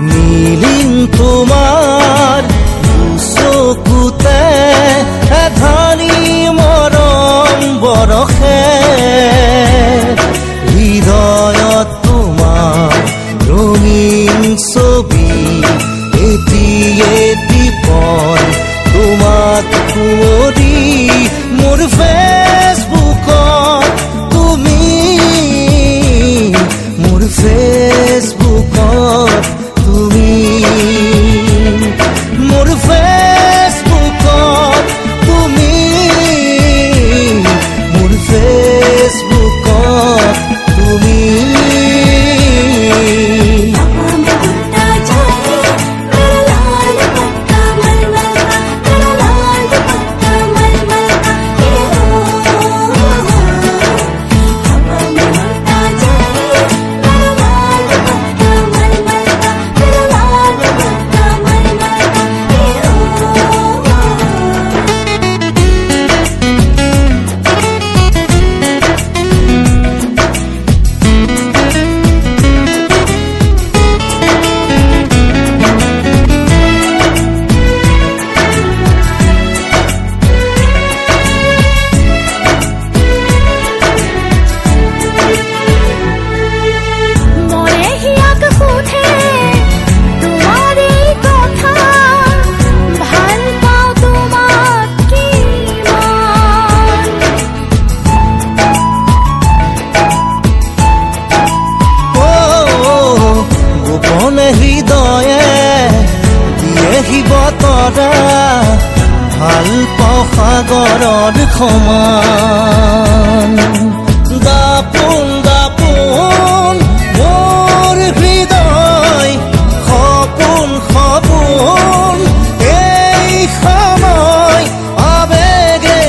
নীলিন তোমার চকুতে এধানি মৰম বৰষে হৃদয়ত তোমাৰ ৰঙীন ছবি এটি এটি পল তোমাক কুঁৱৰী মোৰ ফেচবুকত তুমি মোৰ ফেচবুকত তুমি মোৰ ফেচবুকত তুমি মোৰ ফেচবুকত তুমি হৃদয়ে দিয়েহি বতৰা ভাল পাওঁ সাগৰৰ সমান দাপোন দাপোন মোৰ হৃদয় সপোন সপোন এই সময় আবেগে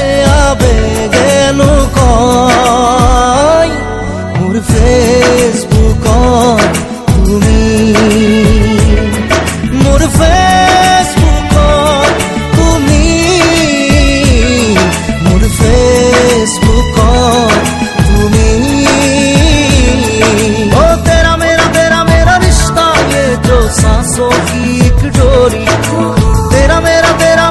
আবেগেনো কয় মোৰ ফেচবুকত তুমি মোৰ ফেচবুকত তুমি মোৰ ফেচবুকত তুমি ओ तेरा मेरा रिश्ता ये जो सांसों की एक डोरी तेरा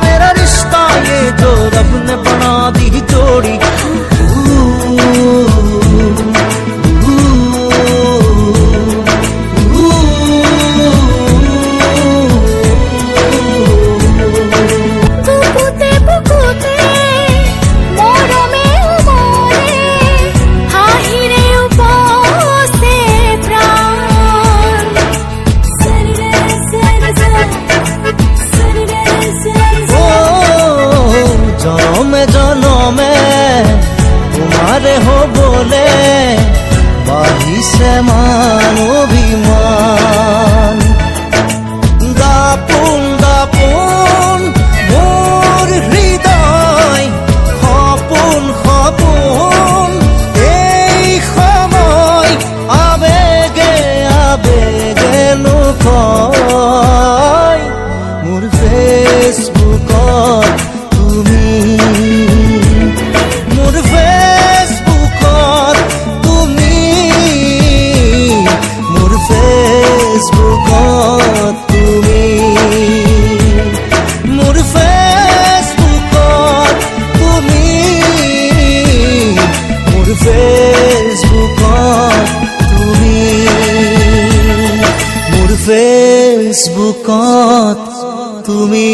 मेरा रिश्ता ये जो रब ने बना दी जोड़ी জনমে তোমারে হবলে বাহিছে মান অভিমান দাপোন দাপোন মোৰ হৃদয় সপোন সপোন এই সময় আবেগে আবেগেনো কয় মোৰ ফেচবুকত তুমি মোৰ ফেচবুকত তুমি মোৰ ফেচবুকত তুমি মোৰ ফেচবুকত তুমি মোৰ ফেচবুকত তুমি মোৰ ফেচবুকত তুমি